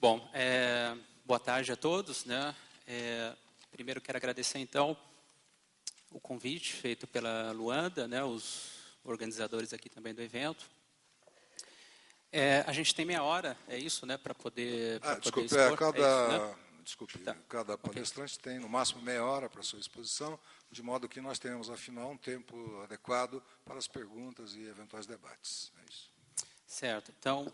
Bom, boa tarde a todos, né? Primeiro quero agradecer, então, o convite feito pela Luanda, né? Os organizadores aqui também do evento. A gente tem meia hora, é isso, né? Para poder, desculpe, expor. Isso, né? Desculpe, tá. Cada palestrante tem no máximo meia hora para a sua exposição, de modo que nós tenhamos, afinal, um tempo adequado para as perguntas e eventuais debates. É isso. Certo. Então,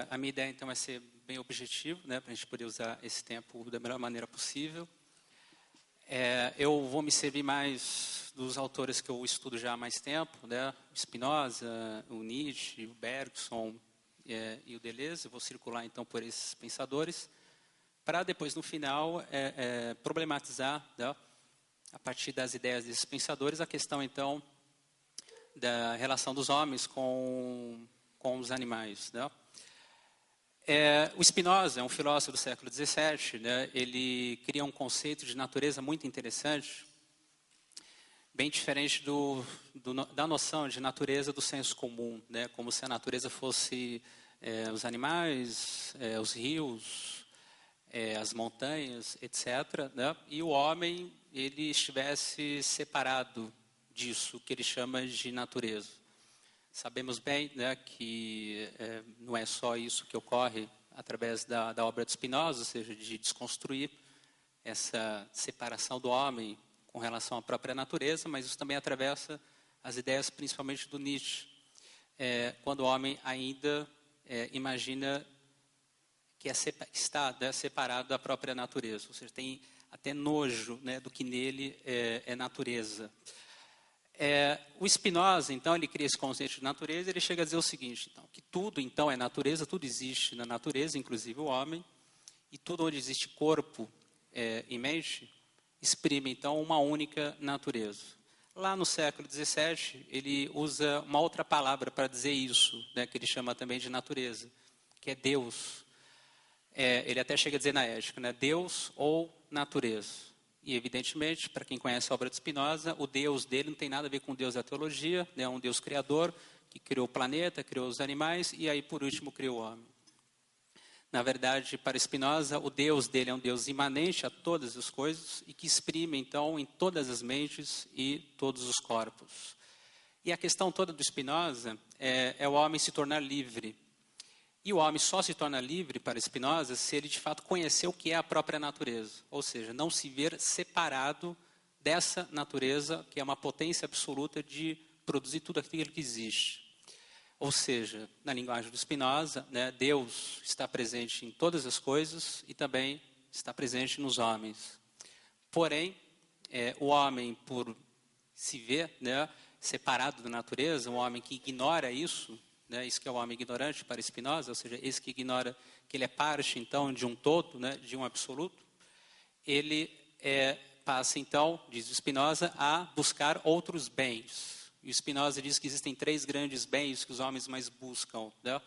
a minha ideia, então, é ser bem objetivo, né, para a gente poder usar esse tempo da melhor maneira possível. Eu vou me servir mais dos autores que eu estudo já há mais tempo, né, Spinoza, o Nietzsche, o Bergson e o Deleuze. Eu vou circular, então, por esses pensadores, para depois, no final, problematizar, né, a partir das ideias desses pensadores, a questão, então, da relação dos homens com os animais, né? O Spinoza é um filósofo do século XVII, né? Ele cria um conceito de natureza muito interessante, bem diferente da noção de natureza do senso comum, né? Como se a natureza fosse os animais, os rios, as montanhas, etc., né? E o homem ele estivesse separado disso, que ele chama de natureza. Sabemos bem, né, que não é só isso que ocorre através da obra de Spinoza, ou seja, de desconstruir essa separação do homem com relação à própria natureza, mas isso também atravessa as ideias principalmente do Nietzsche, quando o homem ainda imagina que está separado da própria natureza, ou seja, tem até nojo, né, do que nele é natureza. O Spinoza, então, ele cria esse conceito de natureza, ele chega a dizer o seguinte, então, que tudo, então, é natureza, tudo existe na natureza, inclusive o homem, e tudo onde existe corpo e mente, exprime, então, uma única natureza. Lá no século XVII, ele usa uma outra palavra para dizer isso, né, que ele chama também de natureza, que é Deus. Ele até chega a dizer na Ética, né, Deus ou natureza. E, evidentemente, para quem conhece a obra de Spinoza, o Deus dele não tem nada a ver com o Deus da teologia, né? É um Deus criador, que criou o planeta, criou os animais, e aí, por último, criou o homem. Na verdade, para Spinoza, o Deus dele é um Deus imanente a todas as coisas, e que exprime, então, em todas as mentes e todos os corpos. E a questão toda do Spinoza é o homem se tornar livre. E o homem só se torna livre, para Spinoza, se ele de fato conhecer o que é a própria natureza. Ou seja, não se ver separado dessa natureza, que é uma potência absoluta de produzir tudo aquilo que existe. Ou seja, na linguagem do Spinoza, né, Deus está presente em todas as coisas e também está presente nos homens. Porém, o homem, por se ver, né, separado da natureza, um homem que ignora isso, né, isso que é o homem ignorante para Spinoza, ou seja, esse que ignora que ele é parte, então, de um todo, né, de um absoluto, ele passa, então, diz Spinoza, a buscar outros bens. E Spinoza diz que existem 3 grandes bens que os homens mais buscam, né?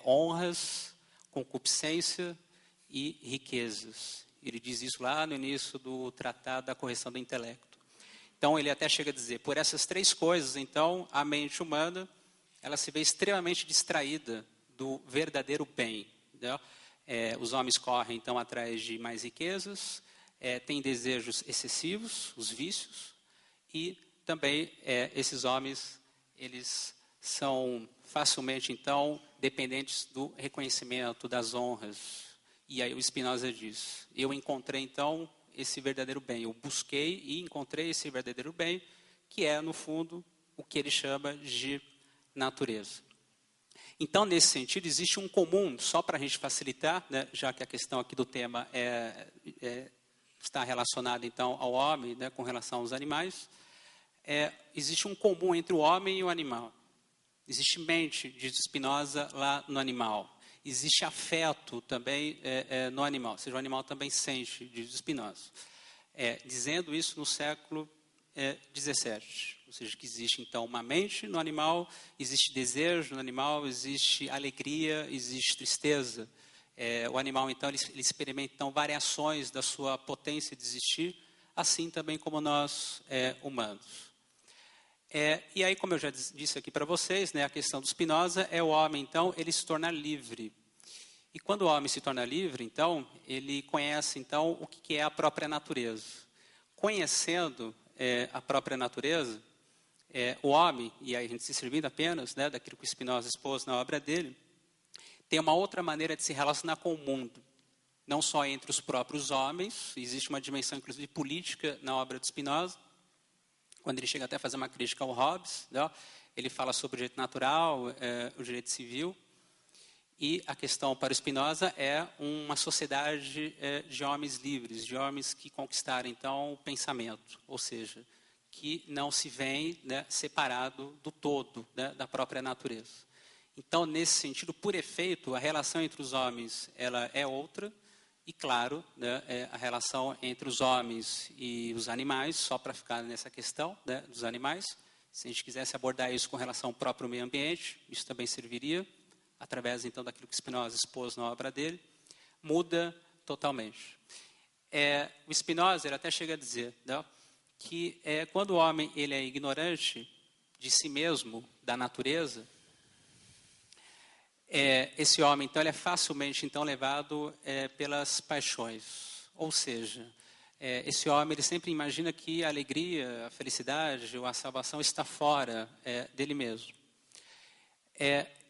Honras, concupiscência e riquezas. Ele diz isso lá no início do Tratado da Correção do Intelecto. Então, ele até chega a dizer, por essas 3 coisas, então, a mente humana ela se vê extremamente distraída do verdadeiro bem, né? Os homens correm, então, atrás de mais riquezas, têm desejos excessivos, os vícios, e também esses homens, eles são facilmente, então, dependentes do reconhecimento, das honras. E aí o Spinoza diz, eu encontrei, então, esse verdadeiro bem, eu busquei e encontrei esse verdadeiro bem, que é, no fundo, o que ele chama de natureza. Então, nesse sentido, existe um comum, só para a gente facilitar, né, já que a questão aqui do tema está relacionada, então, ao homem, né, com relação aos animais, existe um comum entre o homem e o animal. Existe mente, diz Spinoza, lá no animal. Existe afeto também no animal, ou seja, o animal também sente, diz Spinoza. Dizendo isso no século XVII. Ou seja, que existe, então, uma mente no animal, existe desejo no animal, existe alegria, existe tristeza. O animal, então, ele experimenta, então, variações da sua potência de existir, assim também como nós, humanos. E aí, como eu já disse aqui para vocês, né, a questão do Spinoza é o homem, então, ele se tornar livre. E quando o homem se torna livre, então, ele conhece, então, o que é a própria natureza. Conhecendo a própria natureza, o homem, e aí a gente se servindo apenas, né, daquilo que o Spinoza expôs na obra dele, tem uma outra maneira de se relacionar com o mundo. Não só entre os próprios homens, existe uma dimensão, inclusive, política na obra de Spinoza, quando ele chega até a fazer uma crítica ao Hobbes, né, ele fala sobre o direito natural, o direito civil, e a questão para o Spinoza é uma sociedade de homens livres, de homens que conquistaram, então, o pensamento, ou seja, que não se veem, né, separado do todo, né, da própria natureza. Então, nesse sentido, por efeito, a relação entre os homens ela é outra, e claro, né, a relação entre os homens e os animais, só para ficar nessa questão, né, dos animais, se a gente quisesse abordar isso com relação ao próprio meio ambiente, isso também serviria, através, então, daquilo que Spinoza expôs na obra dele, muda totalmente. O Spinoza ele até chega a dizer, né, que quando o homem ele é ignorante de si mesmo, da natureza, esse homem, então, ele é facilmente, então, levado pelas paixões. Ou seja, esse homem ele sempre imagina que a alegria, a felicidade ou a salvação está fora dele mesmo.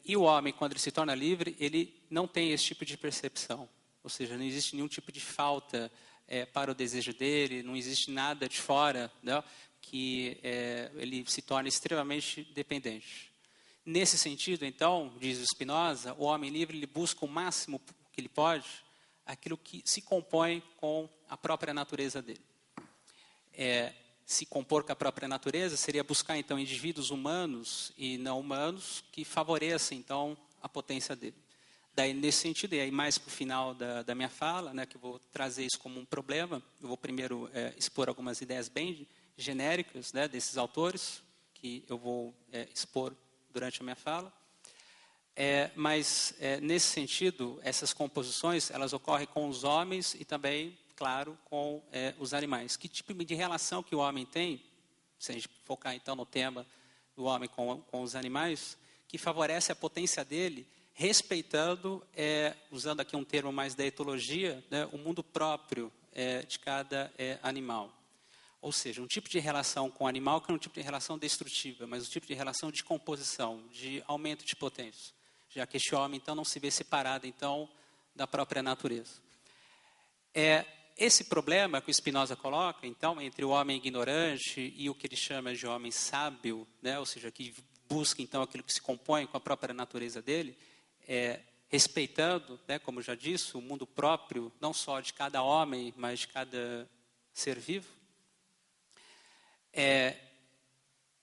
E o homem, quando ele se torna livre, ele não tem esse tipo de percepção. Ou seja, não existe nenhum tipo de falta para o desejo dele, não existe nada de fora, né, que ele se torne extremamente dependente. Nesse sentido, então, diz o Spinoza, o homem livre ele busca o máximo que ele pode aquilo que se compõe com a própria natureza dele. Se compor com a própria natureza seria buscar, então, indivíduos humanos e não humanos que favoreçam, então, a potência dele. Daí, nesse sentido, e aí mais para o final da minha fala, né, que eu vou trazer isso como um problema, eu vou primeiro expor algumas ideias bem genéricas, né, desses autores, que eu vou expor durante a minha fala. Mas, nesse sentido, essas composições, elas ocorrem com os homens e também, claro, com os animais. Que tipo de relação que o homem tem, se a gente focar então no tema do homem com os animais, que favorece a potência dele, respeitando, usando aqui um termo mais da etologia, né, o mundo próprio de cada animal. Ou seja, um tipo de relação com o animal que não é um tipo de relação destrutiva, mas um tipo de relação de composição, de aumento de potência, já que este homem então não se vê separado então da própria natureza. Esse problema que o Spinoza coloca, então, entre o homem ignorante e o que ele chama de homem sábio, né, ou seja, que busca, então, aquilo que se compõe com a própria natureza dele, respeitando, né, como já disse, o mundo próprio, não só de cada homem, mas de cada ser vivo.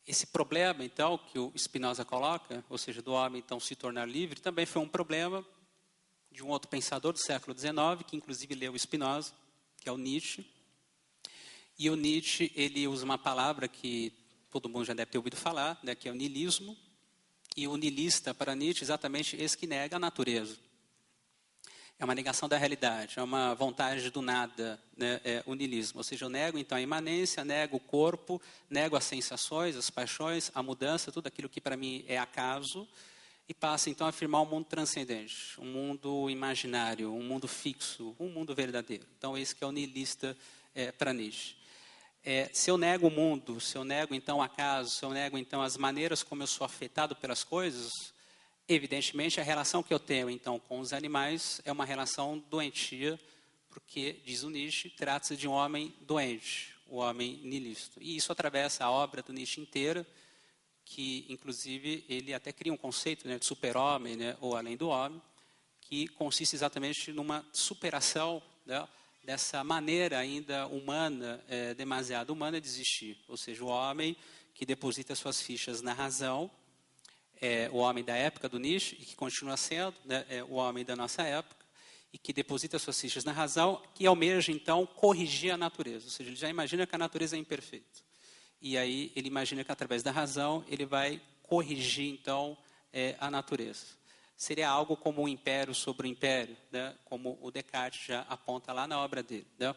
Esse problema, então, que o Spinoza coloca, ou seja, do homem, então, se tornar livre, também foi um problema de um outro pensador do século XIX, que inclusive leu Spinoza, que é o Nietzsche. E o Nietzsche, ele usa uma palavra que todo mundo já deve ter ouvido falar, né, que é o niilismo. E o niilista, para Nietzsche, exatamente esse que nega a natureza. É uma negação da realidade, é uma vontade do nada, né, o niilismo. Ou seja, eu nego, então, a imanência, nego o corpo, nego as sensações, as paixões, a mudança, tudo aquilo que para mim é acaso, e passa, então, a afirmar um mundo transcendente, um mundo imaginário, um mundo fixo, um mundo verdadeiro. Então, esse que é o niilista para Nietzsche. Se eu nego o mundo, se eu nego, então, o acaso, se eu nego, então, as maneiras como eu sou afetado pelas coisas, evidentemente, a relação que eu tenho, então, com os animais é uma relação doentia, porque, diz o Nietzsche, trata-se de um homem doente, o homem niilista. E isso atravessa a obra do Nietzsche inteira, que, inclusive, ele até cria um conceito, né, de super-homem, né, ou além do homem, que consiste exatamente numa superação, né, dessa maneira ainda humana, demasiado humana de existir. Ou seja, o homem que deposita suas fichas na razão, o homem da época do Nietzsche, e que continua sendo, né, o homem da nossa época, e que deposita suas fichas na razão, que almeja, então, corrigir a natureza. Ou seja, ele já imagina que a natureza é imperfeita. E aí ele imagina que, através da razão, ele vai corrigir, então, a natureza. Seria algo como um império sobre o império, né, como o Descartes já aponta lá na obra dele. Né?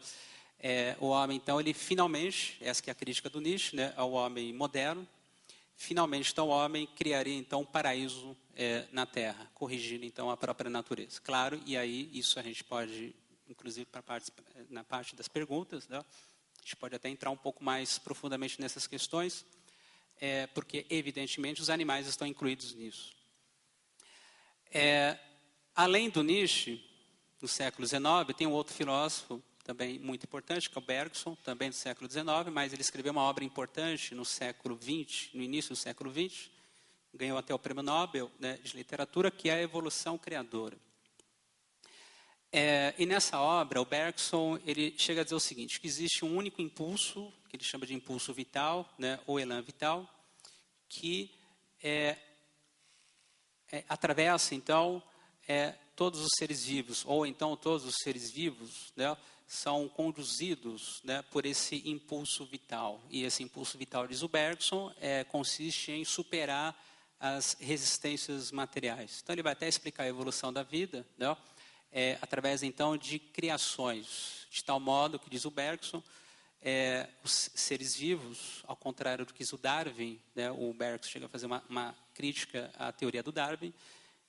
O homem, então, ele finalmente, essa que é a crítica do Nietzsche, né, ao homem moderno, finalmente, então, o homem criaria, então, um paraíso na Terra, corrigindo, então, a própria natureza. Claro, e aí isso a gente pode, inclusive, na parte das perguntas, né? A gente pode até entrar um pouco mais profundamente nessas questões, porque, evidentemente, os animais estão incluídos nisso. Além do Nietzsche, no século XIX, tem um outro filósofo também muito importante, que é o Bergson, também do século XIX, mas ele escreveu uma obra importante no século XX, no início do século XX, ganhou até o Prêmio Nobel, né, de Literatura, que é a Evolução Criadora. E nessa obra, o Bergson ele chega a dizer o seguinte, que existe um único impulso, que ele chama de impulso vital, né, ou elan vital, que atravessa, então, todos os seres vivos, ou então todos os seres vivos, né, são conduzidos, né, por esse impulso vital. E esse impulso vital, diz o Bergson, consiste em superar as resistências materiais. Então, ele vai até explicar a evolução da vida, né, através, então, de criações. De tal modo, que diz o Bergson, os seres vivos, ao contrário do que diz o Darwin, né, o Bergson chega a fazer uma crítica à teoria do Darwin,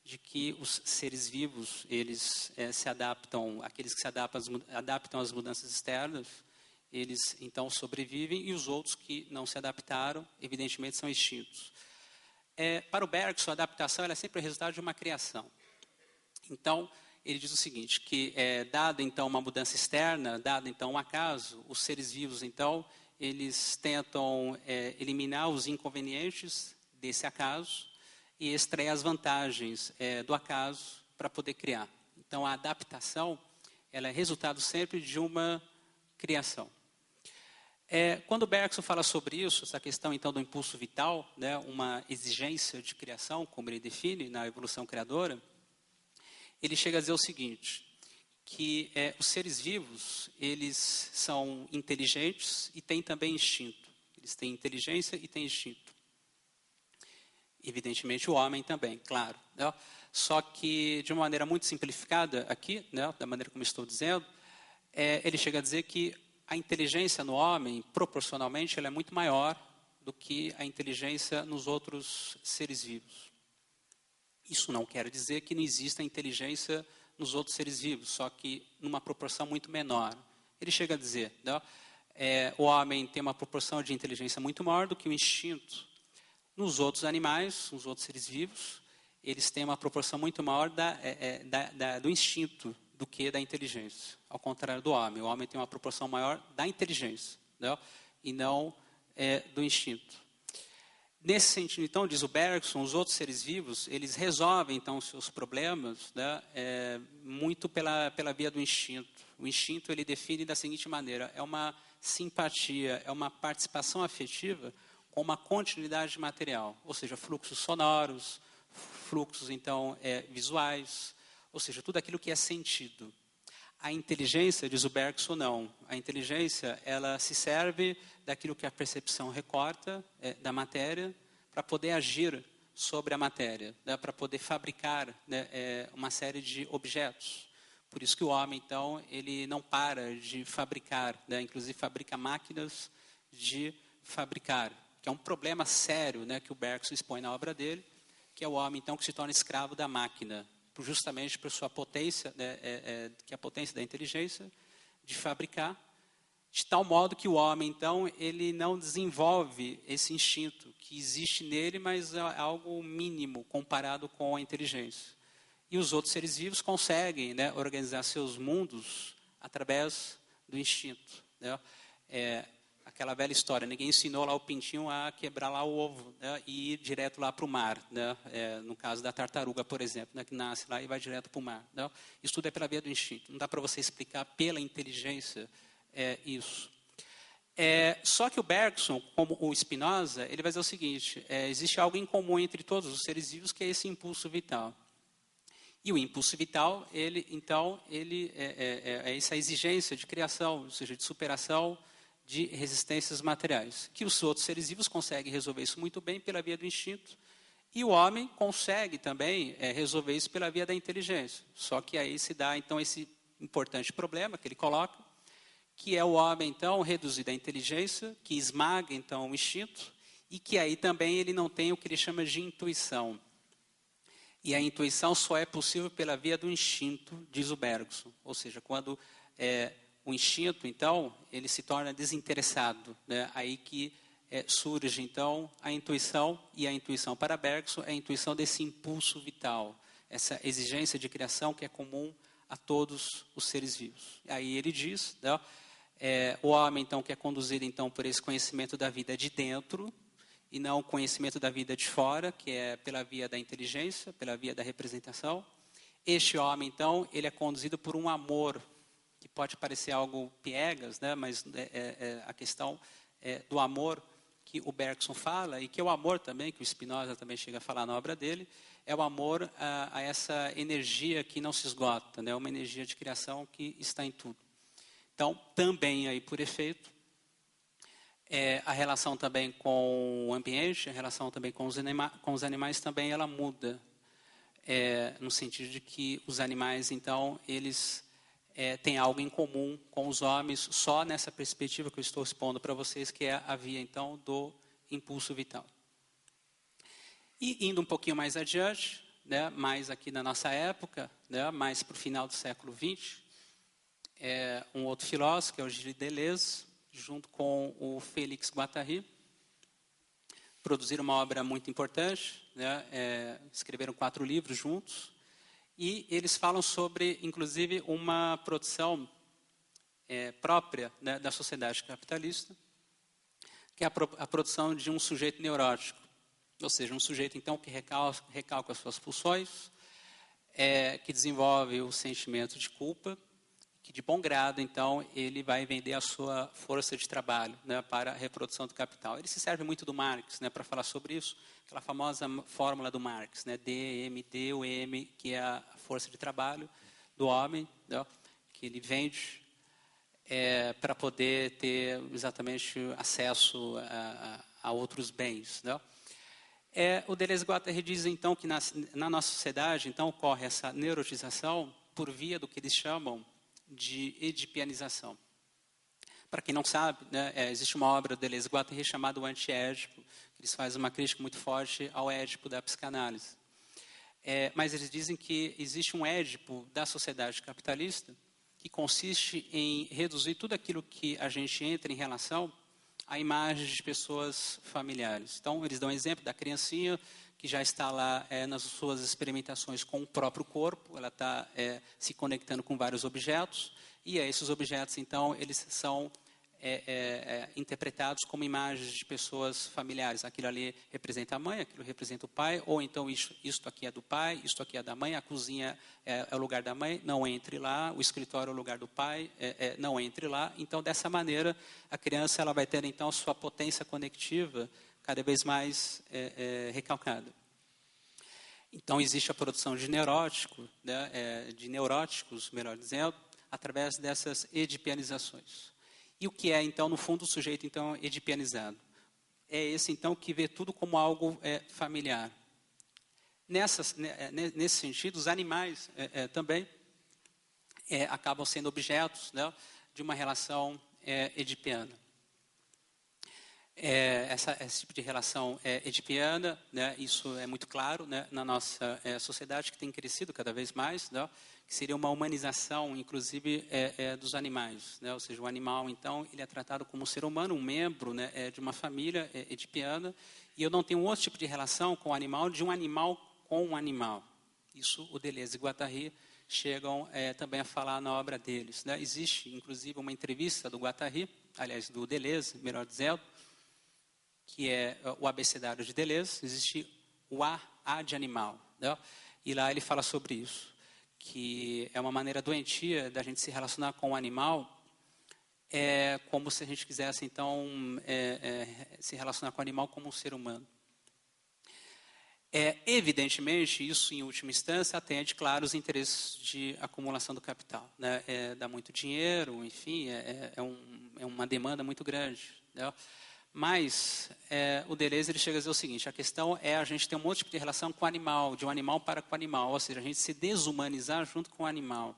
de que os seres vivos, eles se adaptam, aqueles que se adaptam às mudanças externas, eles então sobrevivem, e os outros que não se adaptaram, evidentemente, são extintos. Para o Bergson, a adaptação é sempre o resultado de uma criação. Então, ele diz o seguinte, que dada então uma mudança externa, dado então um acaso, os seres vivos então, eles tentam eliminar os inconvenientes desse acaso, e extrair as vantagens do acaso para poder criar. Então, a adaptação ela é resultado sempre de uma criação. Quando o Bergson fala sobre isso, essa questão então do impulso vital, né, uma exigência de criação, como ele define na evolução criadora, ele chega a dizer o seguinte, que os seres vivos, eles são inteligentes e têm também instinto. Eles têm inteligência e têm instinto. Evidentemente, o homem também, claro. Né? Só que, de uma maneira muito simplificada aqui, né, da maneira como estou dizendo, ele chega a dizer que a inteligência no homem, proporcionalmente, ela é muito maior do que a inteligência nos outros seres vivos. Isso não quer dizer que não exista inteligência nos outros seres vivos, só que numa proporção muito menor. Ele chega a dizer, né, o homem tem uma proporção de inteligência muito maior do que o instinto. Nos outros animais, nos outros seres vivos, eles têm uma proporção muito maior do instinto do que da inteligência. Ao contrário do homem. O homem tem uma proporção maior da inteligência, né? E não do instinto. Nesse sentido, então, diz o Bergson, os outros seres vivos, eles resolvem, então, os seus problemas, né, muito pela via do instinto. O instinto, ele define da seguinte maneira, é uma simpatia, é uma participação afetiva com uma continuidade material, ou seja, fluxos sonoros, fluxos, então, visuais, ou seja, tudo aquilo que é sentido. A inteligência, diz o Bergson, não. A inteligência, ela se serve daquilo que a percepção recorta da matéria para poder agir sobre a matéria, né, para poder fabricar, né, uma série de objetos. Por isso que o homem, então, ele não para de fabricar, né, inclusive fabrica máquinas de fabricar, que é um problema sério, né, que o Bergson expõe na obra dele, que é o homem, então, que se torna escravo da máquina, justamente por sua potência, né, que é a potência da inteligência, de fabricar, de tal modo que o homem, então, ele não desenvolve esse instinto que existe nele, mas é algo mínimo comparado com a inteligência. E os outros seres vivos conseguem, né, organizar seus mundos através do instinto, né? Aquela velha história, ninguém ensinou lá o pintinho a quebrar lá o ovo, né, e ir direto lá para o mar, né, no caso da tartaruga, por exemplo, né, que nasce lá e vai direto para o mar. Né? Isso tudo é pela via do instinto, não dá para você explicar pela inteligência isso. Só que o Bergson, como o Spinoza, ele vai dizer o seguinte, existe algo em comum entre todos os seres vivos, que é esse impulso vital. E o impulso vital, então, é essa exigência de criação, ou seja, de superação de resistências materiais, que os outros seres vivos conseguem resolver isso muito bem pela via do instinto, e o homem consegue também resolver isso pela via da inteligência. Só que aí se dá, então, esse importante problema que ele coloca, que é o homem, então, reduzir a inteligência, que esmaga, então, o instinto, e que aí também ele não tem o que ele chama de intuição. E a intuição só é possível pela via do instinto, diz o Bergson. Ou seja, quando o instinto, então, ele se torna desinteressado, né? Aí que surge, então, a intuição, e a intuição para Bergson é a intuição desse impulso vital, essa exigência de criação que é comum a todos os seres vivos. Aí ele diz, né, o homem, então, que é conduzido, então, por esse conhecimento da vida de dentro, e não o conhecimento da vida de fora, que é pela via da inteligência, pela via da representação. Este homem, então, ele é conduzido por um amor, que pode parecer algo piegas, né, mas a questão do amor que o Bergson fala, e que é o amor também, que o Spinoza também chega a falar na obra dele, é o amor a essa energia que não se esgota, né, uma energia de criação que está em tudo. Então, também aí por efeito, a relação também com o ambiente, a relação também com os animais também ela muda, no sentido de que os animais, então, eles têm algo em comum com os homens, só nessa perspectiva que eu estou expondo para vocês, que é a via, então, do impulso vital. E indo um pouquinho mais adiante, né, mais aqui na nossa época, né, mais para o final do século XX, um outro filósofo, que é o Gilles Deleuze, junto com o Félix Guattari, produziram uma obra muito importante, né, escreveram 4 livros juntos, e eles falam sobre, inclusive, uma produção própria, né, da sociedade capitalista, que é a produção de um sujeito neurótico, ou seja, um sujeito, então, que recalca as suas pulsões, que desenvolve o sentimento de culpa, que de bom grado, então, ele vai vender a sua força de trabalho, né, para a reprodução do capital. Ele se serve muito do Marx, né, para falar sobre isso, aquela famosa fórmula do Marx, né, D, o M, que é a força de trabalho do homem, né, que ele vende para poder ter exatamente acesso a outros bens, né. O Deleuze-Guattari diz, então, que na nossa sociedade, então, ocorre essa neurotização por via do que eles chamam de edipianização. Para quem não sabe, né, existe uma obra do Deleuze-Guattari chamada O Anti-Édipo, que eles fazem uma crítica muito forte ao Édipo da psicanálise. Mas eles dizem que existe um Édipo da sociedade capitalista que consiste em reduzir tudo aquilo que a gente entra em relação a imagens de pessoas familiares. Então, eles dão um exemplo da criancinha que já está lá nas suas experimentações com o próprio corpo, ela está se conectando com vários objetos, e esses objetos, então, eles são interpretados como imagens de pessoas familiares. Aquilo ali representa a mãe, aquilo representa o pai, ou então isto aqui é do pai, isto aqui é da mãe, a cozinha é o lugar da mãe, não entre lá, o escritório é o lugar do pai, não entre lá. Então, dessa maneira, a criança ela vai ter, então, sua potência conectiva cada vez mais recalcada. Então, existe a produção de neurótico, né, de neuróticos, melhor dizendo, através dessas edipianizações. E o que é, então, no fundo, o sujeito, então, edipianizado? É esse, então, que vê tudo como algo familiar. Nesse sentido, os animais também acabam sendo objetos, né, de uma relação edipiana. Esse tipo de relação edipiana, né, isso é muito claro, né, na nossa sociedade, que tem crescido cada vez mais, né, que seria uma humanização, inclusive, dos animais, né, ou seja, o animal, então, ele é tratado como um ser humano, um membro, né, de uma família edipiana, e eu não tenho outro tipo de relação com o animal, de um animal com um animal. Isso o Deleuze e Guattari chegam também a falar na obra deles, né. Existe, inclusive, uma entrevista do Guattari, aliás, do Deleuze, melhor dizendo, que é o abecedário de Deleuze, existe o A de animal, né? E lá ele fala sobre isso, que é uma maneira doentia da gente se relacionar com o animal, como se a gente quisesse, então, se relacionar com o animal como um ser humano. Evidentemente, isso, em última instância, atende, claro, os interesses de acumulação do capital, né? Dá muito dinheiro, enfim, é uma demanda muito grande, né? Mas o Deleuze ele chega a dizer o seguinte: a questão é a gente ter um outro tipo de relação com o animal, de um animal para com o animal, ou seja, a gente se desumanizar junto com o animal.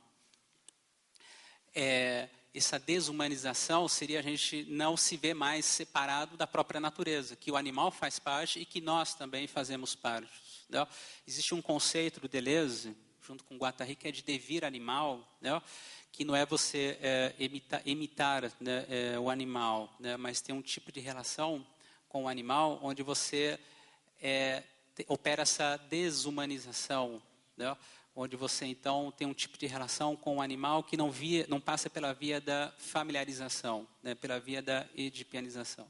essa desumanização seria a gente não se ver mais separado da própria natureza, que o animal faz parte e que nós também fazemos parte. Né? Existe um conceito do Deleuze, junto com Guattari, que é de devir animal, né? Que não é você imitar, né, o animal, né? Mas tem um tipo de relação com o animal onde você opera essa desumanização, né? Onde você, então, tem um tipo de relação com o animal que não passa pela via da familiarização, né? Pela via da edipianização.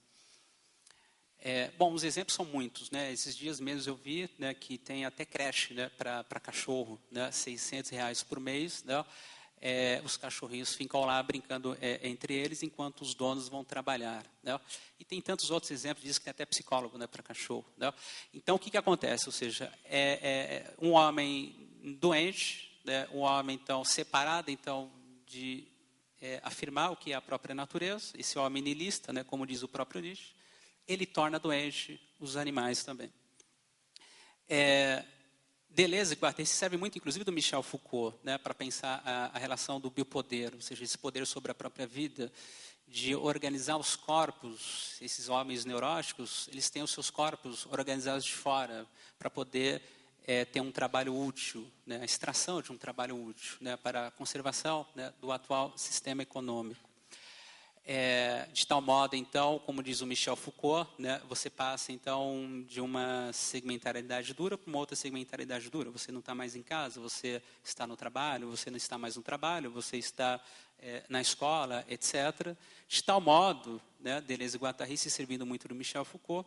Bom, os exemplos são muitos, né? Esses dias mesmo eu vi, né, que tem até creche, né, para cachorro, né, R$600 por mês, né? Os cachorrinhos ficam lá brincando entre eles enquanto os donos vão trabalhar, né? E tem tantos outros exemplos, diz que tem até psicólogo, né, para cachorro, né? Então, o que acontece? Ou seja, um homem doente, né, um homem, então, separado, então, de afirmar o que é a própria natureza, esse homem niilista, né, como diz o próprio Nietzsche, ele torna doente os animais também. Deleuze e Guattari se serve muito, inclusive, do Michel Foucault, né, para pensar a relação do biopoder, ou seja, esse poder sobre a própria vida, de organizar os corpos. Esses homens neuróticos, eles têm os seus corpos organizados de fora, para poder ter um trabalho útil, né, a extração de um trabalho útil, né, para a conservação, né, do atual sistema econômico. De tal modo, então, como diz o Michel Foucault, né, você passa, então, de uma segmentariedade dura para uma outra segmentariedade dura. Você não está mais em casa, você está no trabalho, você não está mais no trabalho, você está na escola, etc. De tal modo, né, Deleuze e Guattari se servindo muito do Michel Foucault,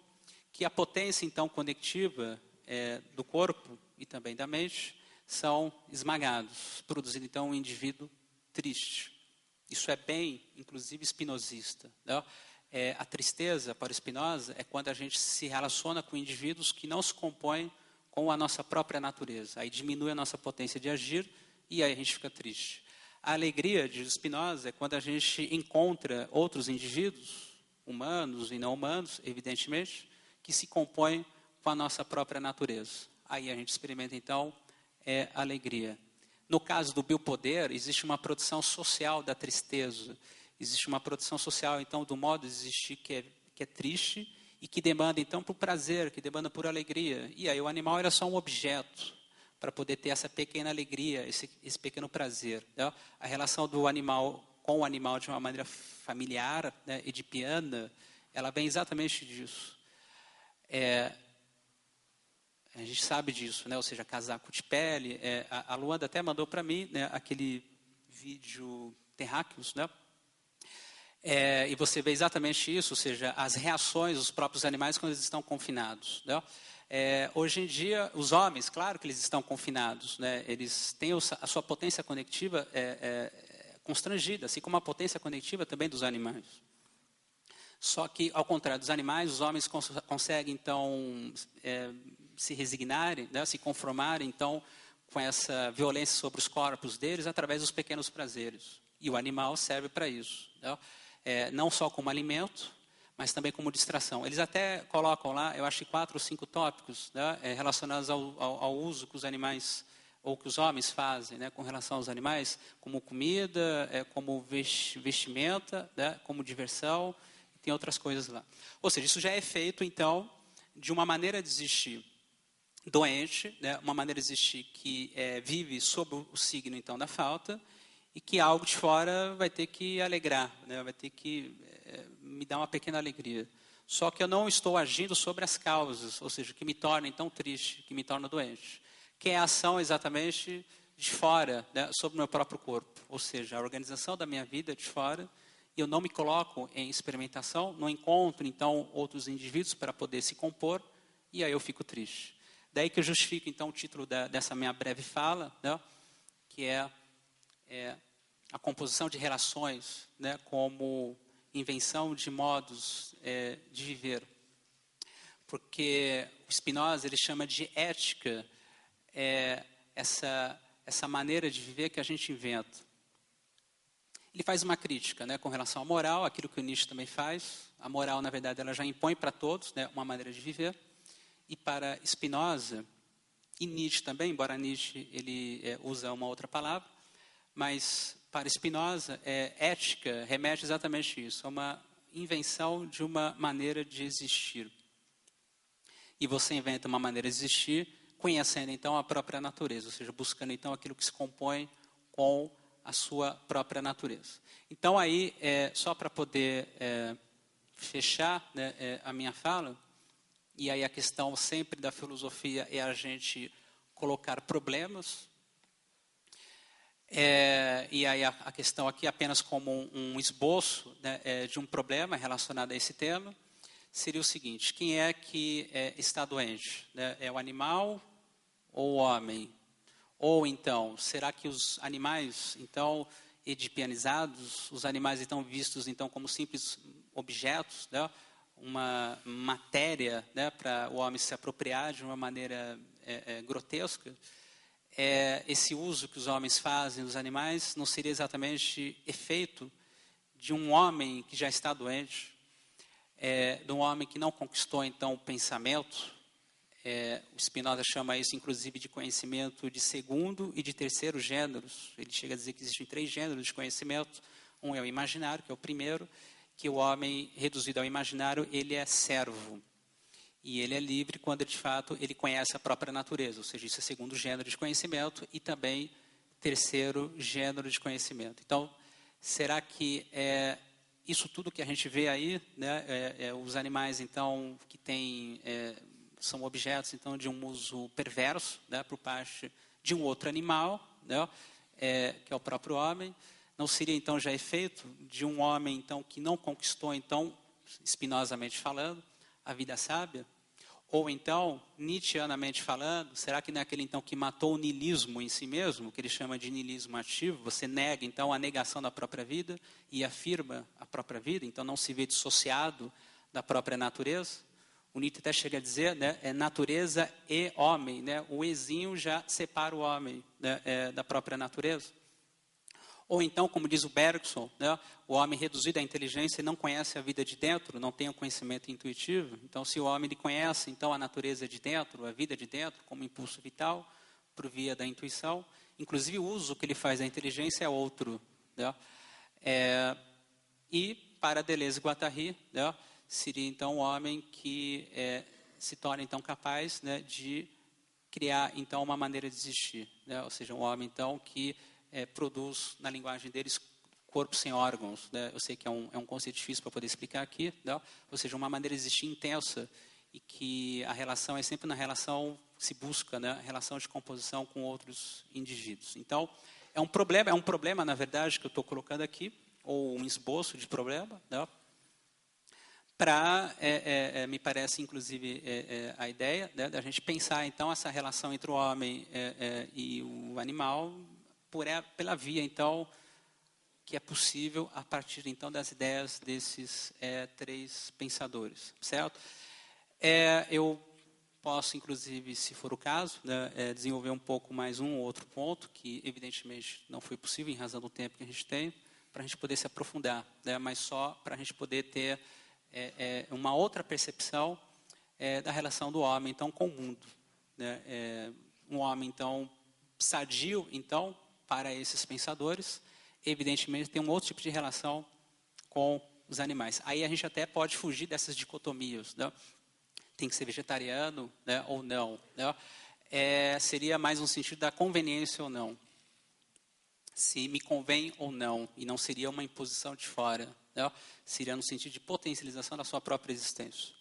que a potência, então, conectiva do corpo e também da mente são esmagados, produzindo, então, um indivíduo triste. Isso é bem, inclusive, espinosista. Né? A tristeza, para Spinoza, é quando a gente se relaciona com indivíduos que não se compõem com a nossa própria natureza. Aí diminui a nossa potência de agir e aí a gente fica triste. A alegria, diz Spinoza, é quando a gente encontra outros indivíduos, humanos e não humanos, evidentemente, que se compõem com a nossa própria natureza. Aí a gente experimenta, então, alegria. No caso do biopoder, existe uma produção social da tristeza. Existe uma produção social, então, do modo de existir que é triste e que demanda, então, por prazer, que demanda por alegria. E aí o animal era só um objeto para poder ter essa pequena alegria, esse pequeno prazer. Né? A relação do animal com o animal de uma maneira familiar, né, edipiana, ela vem exatamente disso. A gente sabe disso, né? Ou seja, casaco de pele. A Luanda até mandou para mim, né, aquele vídeo Terráqueos, né? E você vê exatamente isso, ou seja, as reações dos próprios animais quando eles estão confinados. Né? Hoje em dia, os homens, claro que eles estão confinados, né? Eles têm a sua potência conectiva constrangida, assim como a potência conectiva também dos animais. Só que, ao contrário dos animais, os homens conseguem, então, se resignarem, né, se conformarem, então, com essa violência sobre os corpos deles através dos pequenos prazeres. E o animal serve para isso. Né? Não só como alimento, mas também como distração. Eles até colocam lá, eu acho que 4 ou 5 tópicos, né, relacionados ao uso que os animais, ou que os homens fazem, né, com relação aos animais, como comida, como vestimenta, né, como diversão, tem outras coisas lá. Ou seja, isso já é feito, então, de uma maneira de existir doente, né, uma maneira de existir que vive sob o signo, então, da falta, e que algo de fora vai ter que alegrar, né, vai ter que me dar uma pequena alegria. Só que eu não estou agindo sobre as causas, ou seja, que me torna, então, triste, que me torna doente. Que é a ação exatamente de fora, né, sobre o meu próprio corpo. Ou seja, a organização da minha vida de fora, e eu não me coloco em experimentação, não encontro, então, outros indivíduos para poder se compor, e aí eu fico triste. Daí que eu justifico, então, o título dessa minha breve fala, né, que é a composição de relações, né, como invenção de modos de viver. Porque o Spinoza ele chama de ética essa maneira de viver que a gente inventa. Ele faz uma crítica, né, com relação à moral, aquilo que o Nietzsche também faz. A moral, na verdade, ela já impõe para todos, né, uma maneira de viver. E para Spinoza, e Nietzsche também, embora Nietzsche ele usa uma outra palavra, mas para Spinoza, ética remete exatamente a isso, a uma invenção de uma maneira de existir. E você inventa uma maneira de existir, conhecendo então a própria natureza, ou seja, buscando então aquilo que se compõe com a sua própria natureza. Então aí, só para poder fechar, né, a minha fala, e aí a questão sempre da filosofia é a gente colocar problemas, e aí a questão aqui apenas como um esboço, né, de um problema relacionado a esse tema, seria o seguinte: quem é que está doente? Né? É o animal ou o homem? Ou então, será que os animais, então, edipianizados, os animais então vistos então como simples objetos, né? Uma matéria, né, para o homem se apropriar de uma maneira grotesca? Esse uso que os homens fazem dos animais não seria exatamente efeito de um homem que já está doente, de um homem que não conquistou então o pensamento? O Spinoza chama isso inclusive de conhecimento de segundo e de terceiro gêneros. Ele chega a dizer que existem 3 gêneros de conhecimento. Um é o imaginário, que é o primeiro, que o homem reduzido ao imaginário, ele é servo. E ele é livre quando, de fato, ele conhece a própria natureza. Ou seja, isso é segundo gênero de conhecimento e também terceiro gênero de conhecimento. Então, será que isso tudo que a gente vê aí, né, os animais, então, que têm, são objetos, então, de um uso perverso, né, por parte de um outro animal, né, que é o próprio homem, não seria, então, já efeito de um homem, então, que não conquistou, então, espinosamente falando, a vida sábia? Ou então, nietzscheanamente falando, será que não é aquele então que matou o niilismo em si mesmo, que ele chama de niilismo ativo? Você nega então a negação da própria vida e afirma a própria vida, então não se vê dissociado da própria natureza? O Nietzsche até chega a dizer, né, natureza e homem, né? O ezinho já separa o homem, né, da própria natureza. Ou então, como diz o Bergson, né, o homem reduzido à inteligência não conhece a vida de dentro, não tem o conhecimento intuitivo. Então, se o homem ele conhece então a natureza de dentro, a vida de dentro, como impulso vital, por via da intuição, inclusive o uso que ele faz da inteligência é outro. Né? E, para Deleuze e Guattari, né, seria então o homem que se torna então capaz, né, de criar então uma maneira de existir. Né? Ou seja, um homem então que produz, na linguagem deles, corpo sem órgãos. Né? Eu sei que é um conceito difícil para poder explicar aqui. Né? Ou seja, uma maneira de existir intensa e que a relação é sempre na relação que se busca, né? A relação de composição com outros indivíduos. Então, é um problema, na verdade, que eu estou colocando aqui, ou um esboço de problema, né? Para, me parece, inclusive, a ideia, né, da gente pensar, então, essa relação entre o homem e o animal pela via, então, que é possível a partir, então, das ideias desses 3 pensadores, certo? Eu posso, inclusive, se for o caso, né, desenvolver um pouco mais um ou outro ponto, que, evidentemente, não foi possível em razão do tempo que a gente tem, para a gente poder se aprofundar, né, mas só para a gente poder ter uma outra percepção da relação do homem, então, com o mundo. Né? Um homem, então, sadio, então, para esses pensadores, evidentemente, tem um outro tipo de relação com os animais. Aí a gente até pode fugir dessas dicotomias. Né? Tem que ser vegetariano, né, ou não. Né? Seria mais um sentido da conveniência ou não. Se me convém ou não, e não seria uma imposição de fora. Né? Seria no sentido de potencialização da sua própria existência.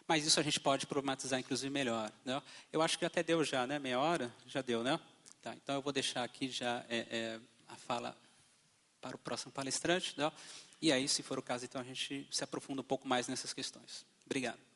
Mas isso a gente pode problematizar, inclusive, melhor. Né? Eu acho que até deu já, né? Meia hora? Já deu, né? Tá, então eu vou deixar aqui já a fala para o próximo palestrante. Né? E aí, se for o caso, então a gente se aprofunda um pouco mais nessas questões. Obrigado.